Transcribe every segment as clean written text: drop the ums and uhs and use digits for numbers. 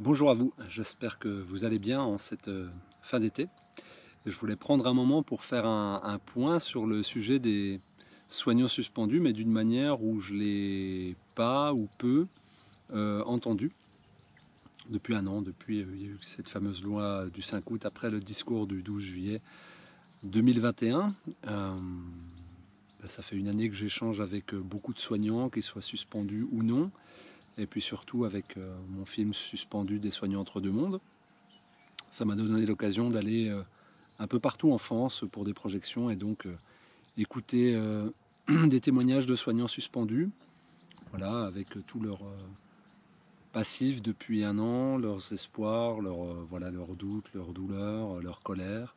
Bonjour à vous, j'espère que vous allez bien en cette fin d'été. Je voulais prendre un moment pour faire un point sur le sujet des soignants suspendus, mais d'une manière où je ne l'ai pas ou peu entendu depuis un an, depuis il y a eu cette fameuse loi du 5 août après le discours du 12 juillet 2021. Ça fait une année que j'échange avec beaucoup de soignants, qu'ils soient suspendus ou non, et puis surtout avec mon film Suspendu des soignants entre deux mondes. Ça m'a donné l'occasion d'aller un peu partout en France pour des projections et donc écouter des témoignages de soignants suspendus, voilà, avec tout leur passif depuis un an, leurs espoirs, voilà, leurs doutes, leurs douleurs, leur colère,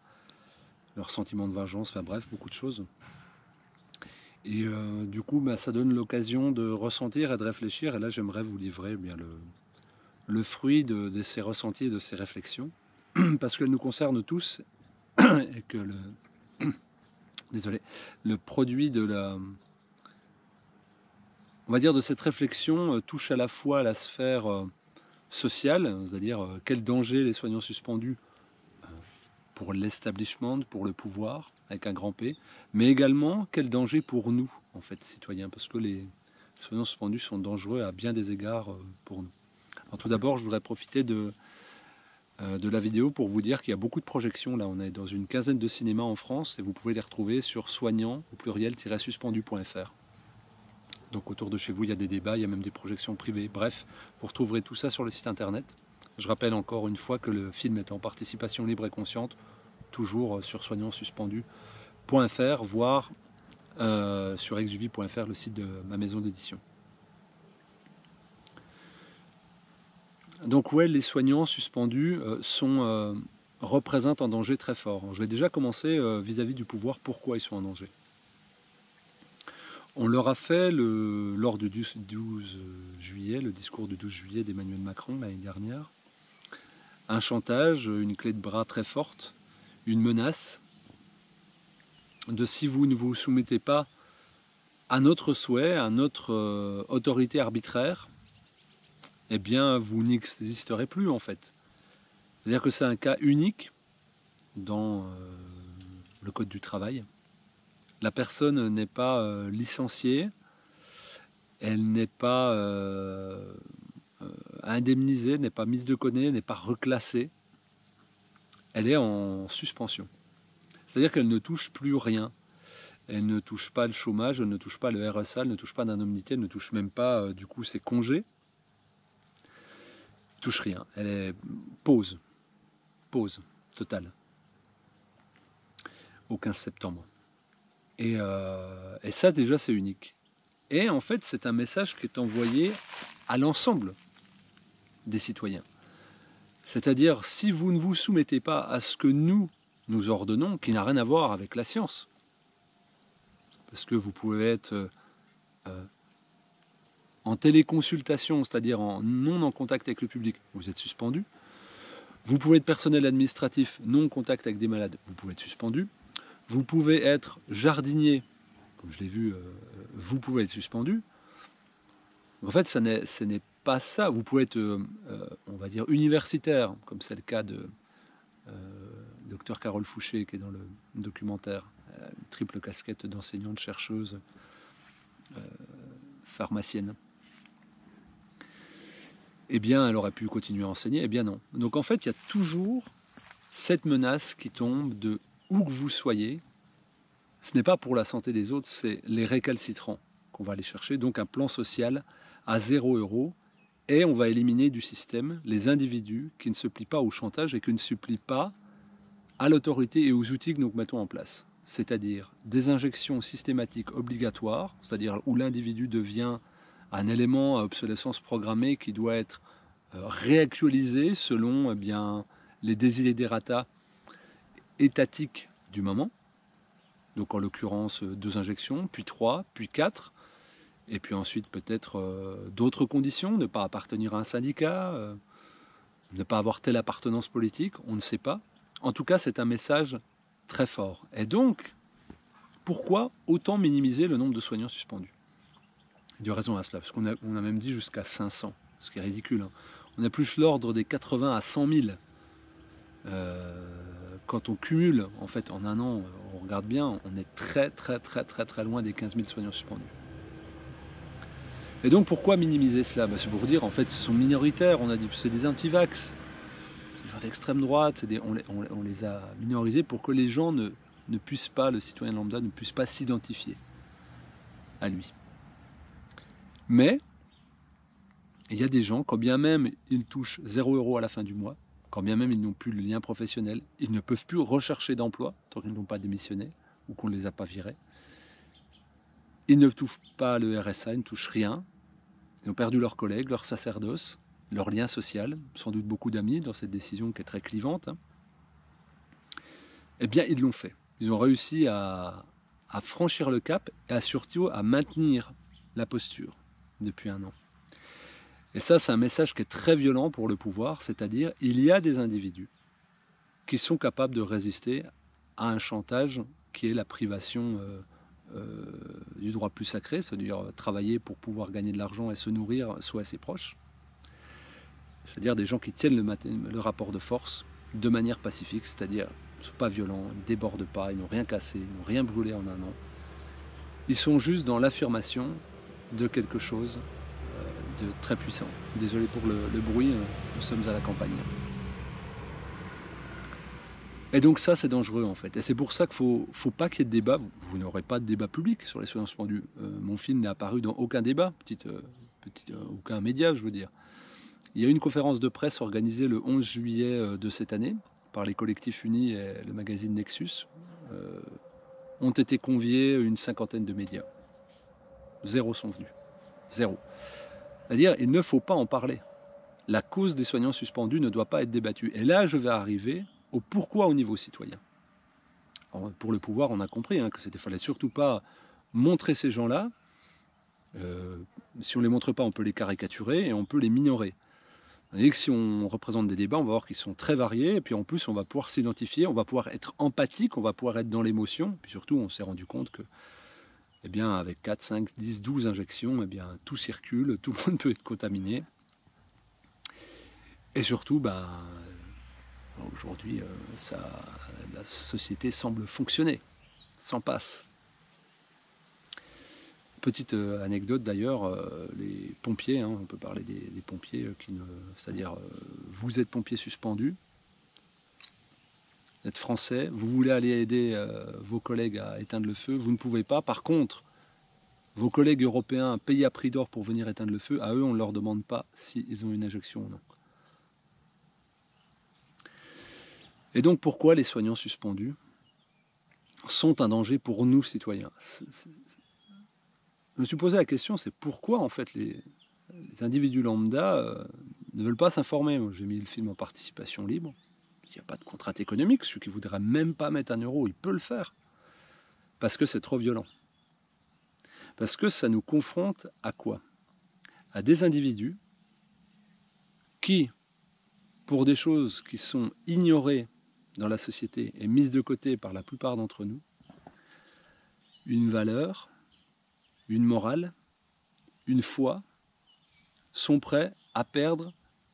leurs sentiments de vengeance, enfin bref, beaucoup de choses. Et du coup, ça donne l'occasion de ressentir et de réfléchir. Et là, j'aimerais vous livrer bien le fruit de ces ressentis et de ces réflexions, parce qu'elles nous concernent tous et que le produit on va dire de cette réflexion touche à la fois à la sphère sociale, c'est-à-dire quel danger les soignants suspendus pour l'establishment, pour le pouvoir, avec un grand P, mais également quel danger pour nous, en fait, citoyens, parce que les soignants suspendus sont dangereux à bien des égards pour nous. Alors tout d'abord, je voudrais profiter de la vidéo pour vous dire qu'il y a beaucoup de projections. Là, on est dans une quinzaine de cinémas en France et vous pouvez les retrouver sur soignants au pluriel-suspendu.fr. Donc autour de chez vous, il y a des débats, il y a même des projections privées. Bref, vous retrouverez tout ça sur le site internet. Je rappelle encore une fois que le film est en participation libre et consciente, toujours sur soignantsuspendu.fr, voire sur exuvie.fr, le site de ma maison d'édition. Donc ouais, les soignants suspendus représentent un danger très fort. Je vais déjà commencer vis-à-vis du pouvoir, pourquoi ils sont en danger. On leur a fait, lors du 12 juillet, le discours du 12 juillet d'Emmanuel Macron l'année dernière, un chantage, une clé de bras très forte, une menace de si vous ne vous soumettez pas à notre souhait, à notre autorité arbitraire, eh bien vous n'existerez plus en fait. C'est-à-dire que c'est un cas unique dans le Code du travail. La personne n'est pas licenciée, elle n'est pas indemnisée, n'est pas mise de côté, n'est pas reclassée. Elle est en suspension. C'est-à-dire qu'elle ne touche plus rien. Elle ne touche pas le chômage, elle ne touche pas le RSA, elle ne touche pas d'indemnité, elle ne touche même pas du coup ses congés. Elle ne touche rien. Elle est pause totale au 15 septembre. Et ça déjà c'est unique. Et en fait c'est un message qui est envoyé à l'ensemble des citoyens. C'est-à-dire si vous ne vous soumettez pas à ce que nous ordonnons, qui n'a rien à voir avec la science, parce que vous pouvez être en téléconsultation, c'est-à-dire non en contact avec le public, vous êtes suspendu. Vous pouvez être personnel administratif, non en contact avec des malades, vous pouvez être suspendu. Vous pouvez être jardinier, comme je l'ai vu, vous pouvez être suspendu. En fait, ce n'est pas ça. Vous pouvez être, on va dire, universitaire, comme c'est le cas de Dr Carole Fouché, qui est dans le documentaire, une triple casquette d'enseignante, chercheuse, pharmacienne. Eh bien, elle aurait pu continuer à enseigner. Eh bien, non. Donc, en fait, il y a toujours cette menace qui tombe de où que vous soyez. Ce n'est pas pour la santé des autres, c'est les récalcitrants qu'on va aller chercher. Donc, un plan social à 0 €. Et on va éliminer du système les individus qui ne se plient pas au chantage et qui ne se plient pas à l'autorité et aux outils que nous mettons en place. C'est-à-dire des injections systématiques obligatoires, c'est-à-dire où l'individu devient un élément à obsolescence programmée qui doit être réactualisé selon les desiderata étatiques du moment. Donc en l'occurrence 2 injections, puis 3, puis 4, et puis ensuite peut-être d'autres conditions, ne pas appartenir à un syndicat, ne pas avoir telle appartenance politique, on ne sait pas. En tout cas, c'est un message très fort. Et donc, pourquoi autant minimiser le nombre de soignants suspendus? Il y a raison à cela, parce qu'on a même dit jusqu'à 500, ce qui est ridicule. Hein. On a plus l'ordre des 80 à 100 000. Quand on cumule, en fait, en un an, on regarde bien, on est très loin des 15 000 soignants suspendus. Et donc pourquoi minimiser cela? C'est pour dire, en fait, ils sont minoritaires, on a dit, c'est des anti-vax, des gens d'extrême droite, on les a minorisés pour que les gens ne puissent pas, le citoyen lambda ne puisse pas s'identifier à lui. Mais il y a des gens, quand bien même ils touchent 0 € à la fin du mois, quand bien même ils n'ont plus le lien professionnel, ils ne peuvent plus rechercher d'emploi tant qu'ils n'ont pas démissionné ou qu'on ne les a pas virés. Ils ne touchent pas le RSA, ils ne touchent rien. Ils ont perdu leurs collègues, leur sacerdoce, leur lien social, sans doute beaucoup d'amis dans cette décision qui est très clivante. Eh bien, ils l'ont fait. Ils ont réussi à franchir le cap et surtout à maintenir la posture depuis un an. Et ça, c'est un message qui est très violent pour le pouvoir, c'est-à-dire il y a des individus qui sont capables de résister à un chantage qui est la privation du droit plus sacré, c'est-à-dire travailler pour pouvoir gagner de l'argent et se nourrir soit à ses proches. C'est-à-dire des gens qui tiennent le rapport de force de manière pacifique, c'est-à-dire ils ne sont pas violents, ils ne débordent pas, ils n'ont rien cassé, ils n'ont rien brûlé en un an. Ils sont juste dans l'affirmation de quelque chose de très puissant. Désolé pour le bruit, nous sommes à la campagne. Et donc ça, c'est dangereux en fait. Et c'est pour ça qu'il ne faut pas qu'il y ait de débat. Vous n'aurez pas de débat public sur les soignants suspendus. Mon film n'est apparu dans aucun débat, aucun média, je veux dire. Il y a eu une conférence de presse organisée le 11 juillet de cette année par les collectifs unis et le magazine Nexus. Ont été conviés une 50aine de médias. 0 sont venus. 0. C'est-à-dire, il ne faut pas en parler. La cause des soignants suspendus ne doit pas être débattue. Et là, je vais arriver au pourquoi au niveau citoyen. Alors, pour le pouvoir, on a compris que c'était fallait surtout pas montrer ces gens-là. Si on ne les montre pas, on peut les caricaturer et on peut les minorer. Et que si on représente des débats, on va voir qu'ils sont très variés. Et puis en plus, on va pouvoir s'identifier, on va pouvoir être empathique, on va pouvoir être dans l'émotion. Puis surtout, on s'est rendu compte que eh bien, avec 4, 5, 10, 12 injections, eh bien, tout circule, tout le monde peut être contaminé. Et surtout, aujourd'hui, la société semble fonctionner, sans passe. Petite anecdote d'ailleurs, les pompiers, on peut parler des pompiers, c'est-à-dire vous êtes pompier suspendu, vous êtes français, vous voulez aller aider vos collègues à éteindre le feu, vous ne pouvez pas. Par contre, vos collègues européens payés à prix d'or pour venir éteindre le feu, à eux, on ne leur demande pas s'ils ont une injection ou non. Et donc, pourquoi les soignants suspendus sont un danger pour nous, citoyens? Je me suis posé la question, c'est pourquoi, en fait, les individus lambda ne veulent pas s'informer. J'ai mis le film en participation libre. Il n'y a pas de contrainte économique. Celui qui ne voudrait même pas mettre 1 €, il peut le faire. Parce que c'est trop violent. Parce que ça nous confronte à quoi? À des individus qui, pour des choses qui sont ignorées dans la société et mises de côté par la plupart d'entre nous, une valeur, une morale, une foi, sont prêts à perdre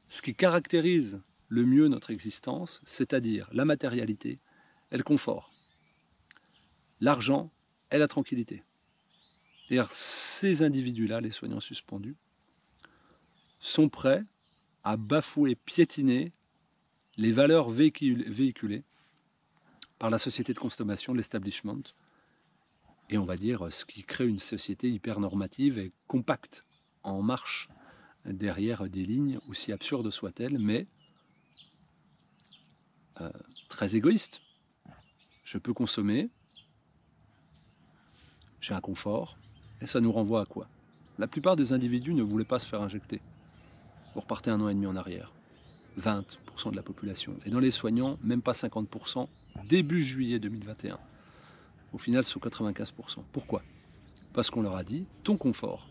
ce qui caractérise le mieux notre existence, c'est-à-dire la matérialité et le confort, l'argent et la tranquillité. C'est-à-dire ces individus-là, les soignants suspendus, sont prêts à bafouer, piétiner les valeurs véhiculées par la société de consommation, l'establishment, et on va dire ce qui crée une société hyper normative et compacte, en marche derrière des lignes aussi absurdes soient-elles, mais très égoïstes. Je peux consommer, j'ai un confort, et ça nous renvoie à quoi? La plupart des individus ne voulaient pas se faire injecter. Vous repartez 1 an et demi en arrière. 20% de la population. Et dans les soignants, même pas 50%, début juillet 2021. Au final, c'est 95%. Pourquoi? Parce qu'on leur a dit, ton confort,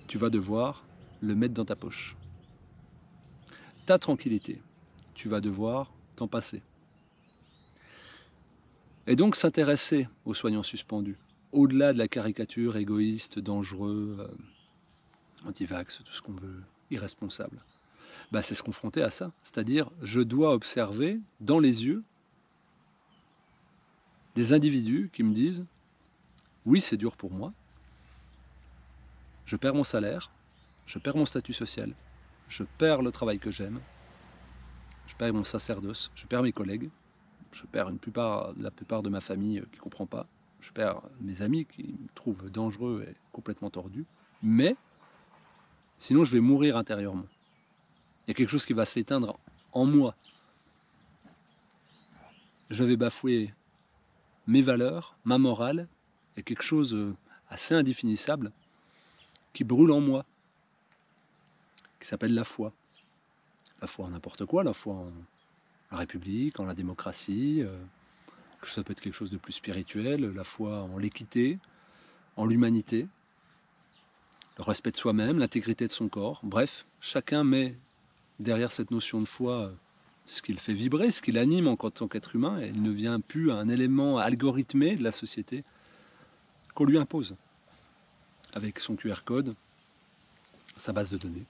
tu vas devoir le mettre dans ta poche. Ta tranquillité, tu vas devoir t'en passer. Et donc s'intéresser aux soignants suspendus, au-delà de la caricature égoïste, dangereux, anti-vax, tout ce qu'on veut irresponsable. Bah, c'est se confronter à ça. C'est-à-dire, je dois observer dans les yeux des individus qui me disent « Oui, c'est dur pour moi. Je perds mon salaire, je perds mon statut social, je perds le travail que j'aime, je perds mon sacerdoce, je perds mes collègues, je perds la plupart de ma famille qui ne comprend pas, je perds mes amis qui me trouvent dangereux et complètement tordu, mais sinon je vais mourir intérieurement. Il y a quelque chose qui va s'éteindre en moi. Je vais bafouer mes valeurs, ma morale, et quelque chose assez indéfinissable qui brûle en moi, qui s'appelle la foi. La foi en n'importe quoi, la foi en la République, en la démocratie, ça peut être quelque chose de plus spirituel, la foi en l'équité, en l'humanité, le respect de soi-même, l'intégrité de son corps. Bref, chacun met derrière cette notion de foi ce qui le fait vibrer, ce qui l'anime en tant qu'être humain, et il ne vient plus à un élément algorithmé de la société qu'on lui impose, avec son QR code, sa base de données.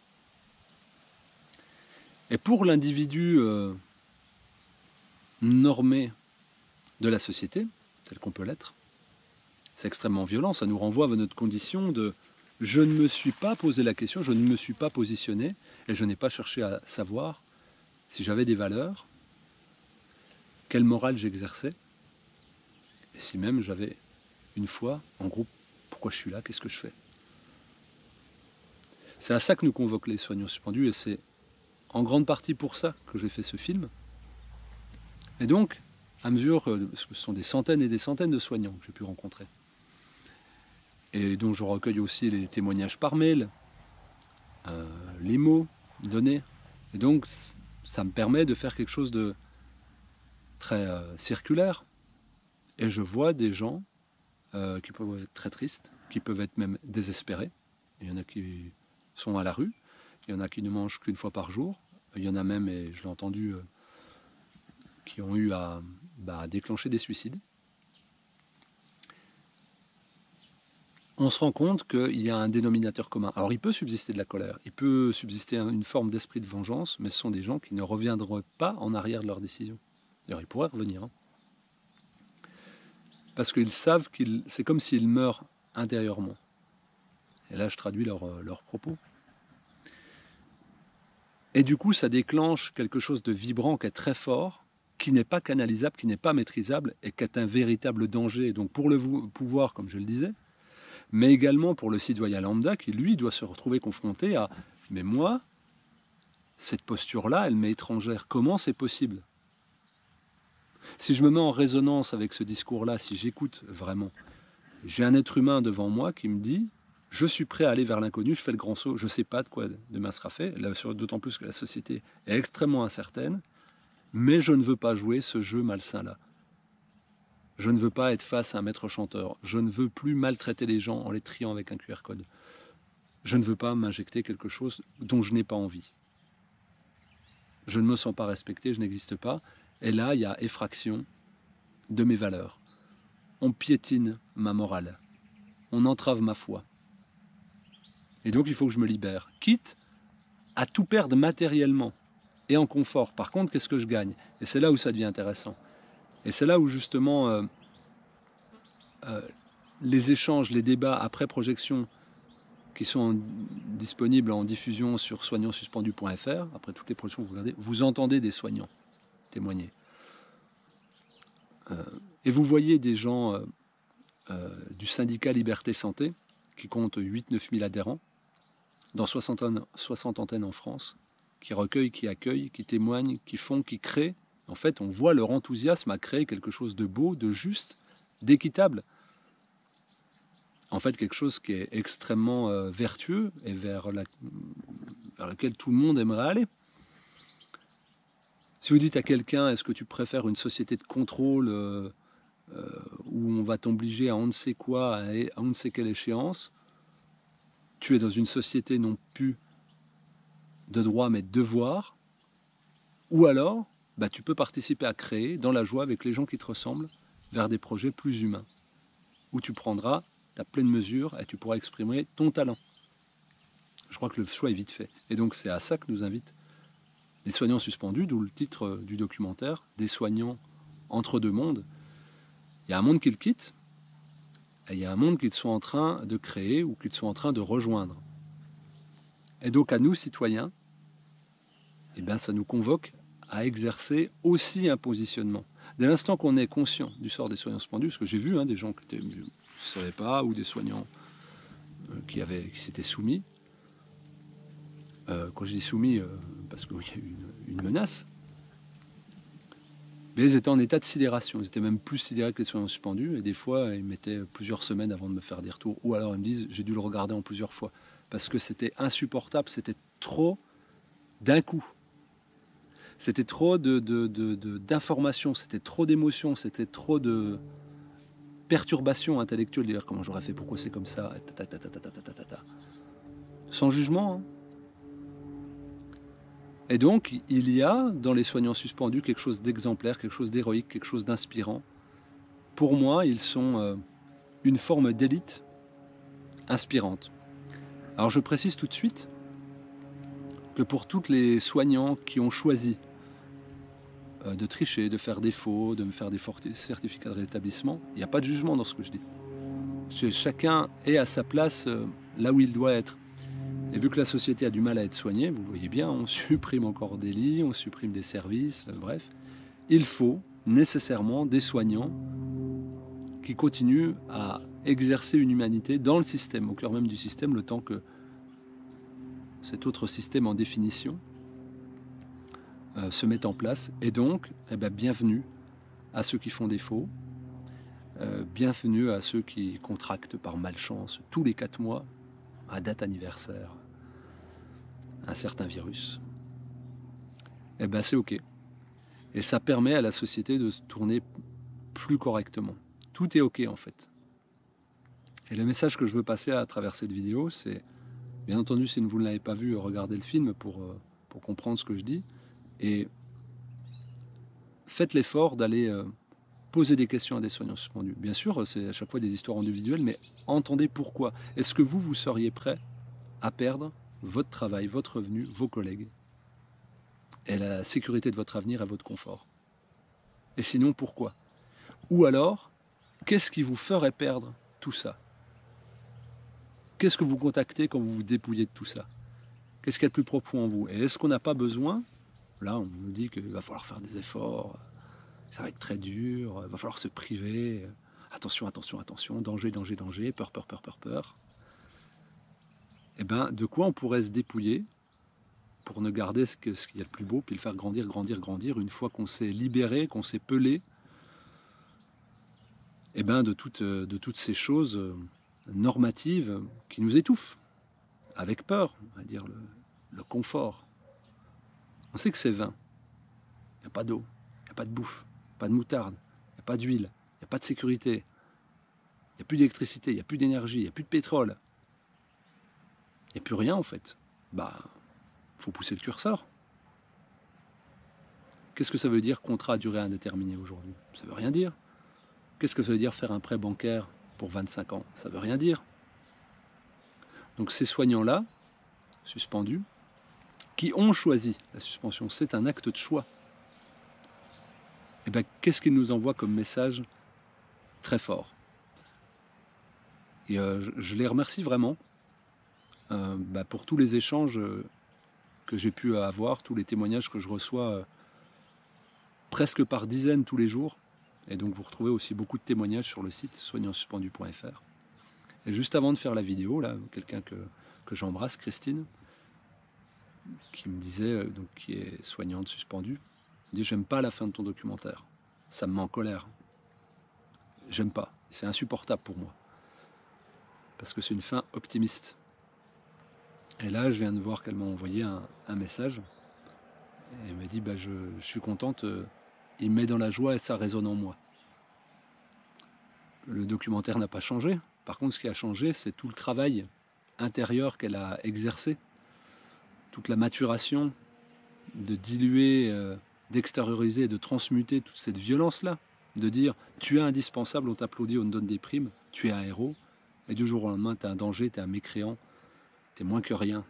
Et pour l'individu normé de la société, tel qu'on peut l'être, c'est extrêmement violent, ça nous renvoie à notre condition de « je ne me suis pas posé la question, je ne me suis pas positionné, et je n'ai pas cherché à savoir si j'avais des valeurs, quelle morale j'exerçais, et si même j'avais une foi en groupe, pourquoi je suis là, qu'est-ce que je fais ?» C'est à ça que nous convoquent les soignants suspendus, et c'est en grande partie pour ça que j'ai fait ce film. Et donc, à mesure, parce que ce sont des centaines et des centaines de soignants que j'ai pu rencontrer, et dont je recueille aussi les témoignages par mail, les mots donnés, et donc ça me permet de faire quelque chose de très circulaire. Et je vois des gens qui peuvent être très tristes, qui peuvent être même désespérés. Il y en a qui sont à la rue, il y en a qui ne mangent qu'une fois par jour, il y en a même, et je l'ai entendu, qui ont eu à déclencher des suicides. On se rend compte qu'il y a un dénominateur commun. Alors il peut subsister de la colère, il peut subsister une forme d'esprit de vengeance, mais ce sont des gens qui ne reviendront pas en arrière de leurs décisions. D'ailleurs, ils pourraient revenir. Hein. Parce qu'ils savent c'est comme s'ils meurent intérieurement. Et là, je traduis leurs propos. Et du coup, ça déclenche quelque chose de vibrant qui est très fort, qui n'est pas canalisable, qui n'est pas maîtrisable, et qui est un véritable danger. Donc pour le pouvoir, comme je le disais, mais également pour le citoyen lambda qui, lui, doit se retrouver confronté à « mais moi, cette posture-là, elle m'est étrangère. Comment c'est possible ?» Si je me mets en résonance avec ce discours-là, si j'écoute vraiment, j'ai un être humain devant moi qui me dit « je suis prêt à aller vers l'inconnu, je fais le grand saut, je ne sais pas de quoi demain sera fait, d'autant plus que la société est extrêmement incertaine, mais je ne veux pas jouer ce jeu malsain-là. » Je ne veux pas être face à un maître chanteur. Je ne veux plus maltraiter les gens en les triant avec un QR code. Je ne veux pas m'injecter quelque chose dont je n'ai pas envie. Je ne me sens pas respecté, je n'existe pas. Et là, il y a effraction de mes valeurs. On piétine ma morale. On entrave ma foi. Et donc, il faut que je me libère. Quitte à tout perdre matériellement et en confort. Par contre, qu'est-ce que je gagne? Et c'est là où ça devient intéressant. Et c'est là où justement les échanges, les débats après projection qui sont disponibles en diffusion sur soignantsuspendu.fr, après toutes les projections que vous regardez, vous entendez des soignants témoigner. Et vous voyez des gens du syndicat Liberté Santé, qui compte 8-9 000 adhérents, dans 60 antennes en France, qui recueillent, qui accueillent, qui témoignent, qui font, qui créent. En fait, on voit leur enthousiasme à créer quelque chose de beau, de juste, d'équitable. En fait, quelque chose qui est extrêmement vertueux et vers lequel tout le monde aimerait aller. Si vous dites à quelqu'un, est-ce que tu préfères une société de contrôle où on va t'obliger à on ne sait quoi, à on ne sait quelle échéance, tu es dans une société non plus de droit mais de devoir, ou alors tu peux participer à créer dans la joie avec les gens qui te ressemblent vers des projets plus humains, où tu prendras ta pleine mesure et tu pourras exprimer ton talent. Je crois que le choix est vite fait. Et donc c'est à ça que nous invitent les soignants suspendus, d'où le titre du documentaire, des soignants entre deux mondes. Il y a un monde qu'ils quittent, et il y a un monde qu'ils sont en train de créer ou qu'ils sont en train de rejoindre. Et donc à nous, citoyens, eh bien, ça nous convoque à exercer aussi un positionnement. Dès l'instant qu'on est conscient du sort des soignants suspendus, parce que j'ai vu des gens qui ne savaient pas, ou des soignants qui s'étaient soumis. Quand je dis soumis, parce qu'il y a eu une menace, mais ils étaient en état de sidération. Ils étaient même plus sidérés que les soignants suspendus, et des fois, ils mettaient plusieurs semaines avant de me faire des retours, ou alors ils me disent, j'ai dû le regarder en plusieurs fois, parce que c'était insupportable, c'était trop d'un coup. C'était trop d'informations, c'était trop d'émotions, c'était trop de perturbations intellectuelles. D'ailleurs, comment j'aurais fait, pourquoi c'est comme ça, sans jugement. Hein. Et donc, il y a dans les soignants suspendus quelque chose d'exemplaire, quelque chose d'héroïque, quelque chose d'inspirant. Pour moi, ils sont une forme d'élite inspirante. Alors, je précise tout de suite que pour tous les soignants qui ont choisi de tricher, de faire des faux, de me faire des certificats de rétablissement, il n'y a pas de jugement dans ce que je dis. Chacun est à sa place là où il doit être. Et vu que la société a du mal à être soignée, vous voyez bien, on supprime encore des lits, on supprime des services, bref. Il faut nécessairement des soignants qui continuent à exercer une humanité dans le système, au cœur même du système, le temps que cet autre système en définition se met en place. Et donc, bienvenue à ceux qui font des faux, bienvenue à ceux qui contractent par malchance tous les 4 mois, à date anniversaire, un certain virus. C'est ok. Et ça permet à la société de se tourner plus correctement. Tout est ok en fait. Et le message que je veux passer à travers cette vidéo, c'est, bien entendu, si vous ne l'avez pas vu, regardez le film pour comprendre ce que je dis. Et faites l'effort d'aller poser des questions à des soignants suspendus. Bien sûr, c'est à chaque fois des histoires individuelles, mais entendez pourquoi. Est-ce que vous seriez prêt à perdre votre travail, votre revenu, vos collègues, et la sécurité de votre avenir et votre confort? Et sinon, pourquoi? Ou alors, qu'est-ce qui vous ferait perdre tout ça? Qu'est-ce que vous contactez quand vous vous dépouillez de tout ça? Qu'est-ce qu'il y a de plus profond en vous? Et est-ce qu'on n'a pas besoin? Là, on nous dit qu'il va falloir faire des efforts, ça va être très dur, il va falloir se priver, attention, attention, attention, danger, danger, danger, peur, peur, peur, peur, peur. De quoi on pourrait se dépouiller pour ne garder ce qu'il y a de plus beau, puis le faire grandir, grandir, grandir, une fois qu'on s'est libéré, qu'on s'est pelé, de toutes ces choses normatives qui nous étouffent, avec peur, on va dire le confort. On sait que c'est vain. Il n'y a pas d'eau, il n'y a pas de bouffe, pas de moutarde, il n'y a pas d'huile, il n'y a pas de sécurité, il n'y a plus d'électricité, il n'y a plus d'énergie, il n'y a plus de pétrole. Il n'y a plus rien en fait. Faut pousser le curseur. Qu'est-ce que ça veut dire contrat à durée indéterminée aujourd'hui? Ça veut rien dire. Qu'est-ce que ça veut dire faire un prêt bancaire pour 25 ans? Ça veut rien dire. Donc ces soignants-là, suspendus, qui ont choisi la suspension, c'est un acte de choix. Qu'est-ce qu'ils nous envoient comme message très fort? Et je les remercie vraiment pour tous les échanges que j'ai pu avoir, tous les témoignages que je reçois presque par dizaines tous les jours. Et donc vous retrouvez aussi beaucoup de témoignages sur le site soignantsuspendu.fr. Et juste avant de faire la vidéo, là, quelqu'un que j'embrasse, Christine, qui me disait, qui est soignante suspendue, dit: j'aime pas la fin de ton documentaire, ça me met en colère, j'aime pas, c'est insupportable pour moi, parce que c'est une fin optimiste. Et là, je viens de voir qu'elle m'a envoyé un message, et elle m'a dit, je suis contente, il me met dans la joie et ça résonne en moi. Le documentaire n'a pas changé, par contre ce qui a changé, c'est tout le travail intérieur qu'elle a exercé, toute la maturation, de diluer, d'extérioriser, de transmuter toute cette violence-là, de dire tu es indispensable, on t'applaudit, on te donne des primes, tu es un héros, et du jour au lendemain tu es un danger, tu es un mécréant, tu es moins que rien,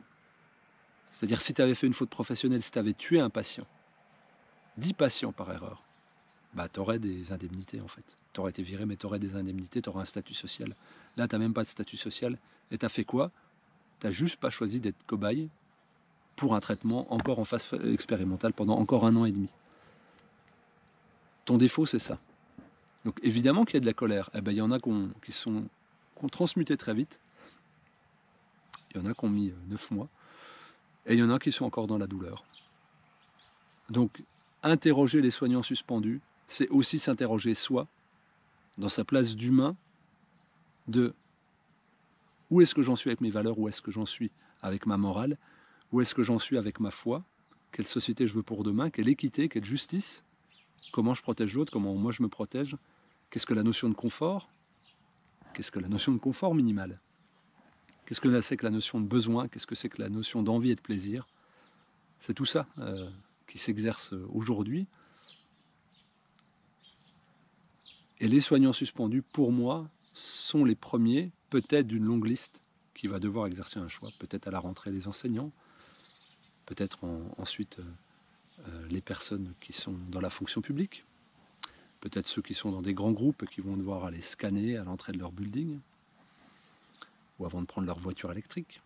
C'est-à-dire si tu avais fait une faute professionnelle, si tu avais tué un patient, 10 patients par erreur, bah, tu aurais des indemnités en fait. Tu aurais été viré, mais tu aurais des indemnités, tu aurais un statut social. Là, tu n'as même pas de statut social. Et tu as fait quoi? Tu n'as juste pas choisi d'être cobaye pour un traitement encore en phase expérimentale pendant encore 1 an et demi. Ton défaut, c'est ça. Donc évidemment qu'il y a de la colère. Eh ben, il y en a qui ont transmuté très vite. Il y en a qui ont mis 9 mois. Et il y en a qui sont encore dans la douleur. Donc, interroger les soignants suspendus, c'est aussi s'interroger soi, dans sa place d'humain, de où est-ce que j'en suis avec mes valeurs, où est-ce que j'en suis avec ma morale, où est-ce que j'en suis avec ma foi, quelle société je veux pour demain, quelle équité, quelle justice, comment je protège l'autre, comment moi je me protège, qu'est-ce que la notion de confort, qu'est-ce que la notion de confort minimal, qu'est-ce que c'est que la notion de besoin, qu'est-ce que c'est que la notion d'envie et de plaisir. C'est tout ça qui s'exerce aujourd'hui. Et les soignants suspendus, pour moi, sont les premiers, peut-être d'une longue liste, qui va devoir exercer un choix, peut-être à la rentrée les enseignants, peut-être ensuite les personnes qui sont dans la fonction publique, peut-être ceux qui sont dans des grands groupes qui vont devoir aller scanner à l'entrée de leur building, ou avant de prendre leur voiture électrique.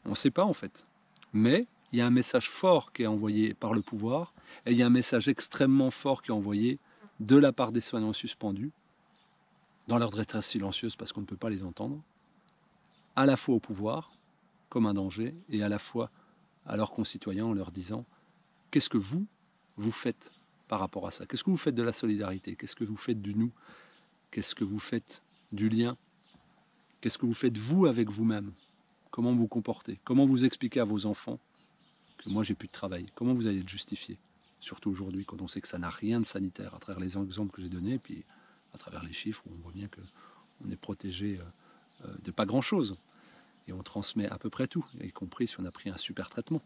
On ne sait pas en fait. Mais il y a un message fort qui est envoyé par le pouvoir, et il y a un message extrêmement fort qui est envoyé de la part des soignants suspendus, dans leur détresse silencieuse parce qu'on ne peut pas les entendre, à la fois au pouvoir, comme un danger, et à la fois à leurs concitoyens en leur disant « Qu'est-ce que vous faites par rapport à ça? Qu'est-ce que vous faites de la solidarité? Qu'est-ce que vous faites du nous? Qu'est-ce que vous faites du lien? Qu'est-ce que vous faites vous avec vous-même? Comment vous comportez? Comment vous expliquez à vos enfants que moi j'ai plus de travail? Comment vous allez le justifier? Surtout aujourd'hui quand on sait que ça n'a rien de sanitaire à travers les exemples que j'ai donnés, et puis à travers les chiffres où on voit bien qu'on est protégé de pas grand-chose. Et on transmet à peu près tout, y compris si on a pris un super traitement.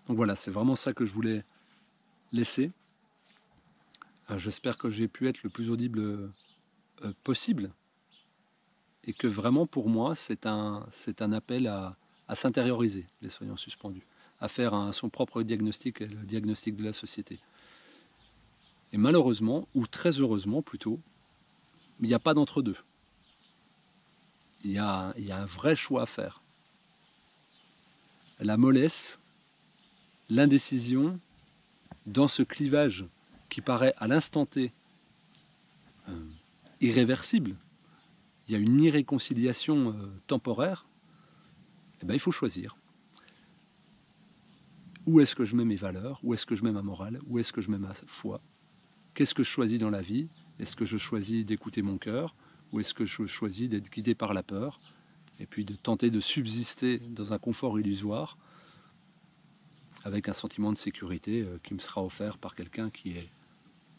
Donc voilà, c'est vraiment ça que je voulais laisser. J'espère que j'ai pu être le plus audible possible. Et que vraiment, pour moi, c'est un appel à s'intérioriser, les soignants suspendus, à faire son propre diagnostic et le diagnostic de la société. Et malheureusement, ou très heureusement plutôt, il n'y a pas d'entre-deux. Il y a un vrai choix à faire. La mollesse, l'indécision, dans ce clivage qui paraît à l'instant T irréversible, il y a une irréconciliation temporaire, eh bien, il faut choisir. Où est-ce que je mets mes valeurs? Où est-ce que je mets ma morale? Où est-ce que je mets ma foi? Qu'est-ce que je choisis dans la vie? Est-ce que je choisis d'écouter mon cœur? Ou est-ce que je choisis d'être guidé par la peur? Et puis de tenter de subsister dans un confort illusoire avec un sentiment de sécurité qui me sera offert par quelqu'un qui est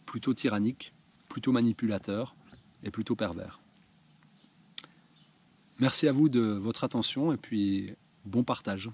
plutôt tyrannique, plutôt manipulateur et plutôt pervers. Merci à vous de votre attention et puis bon partage.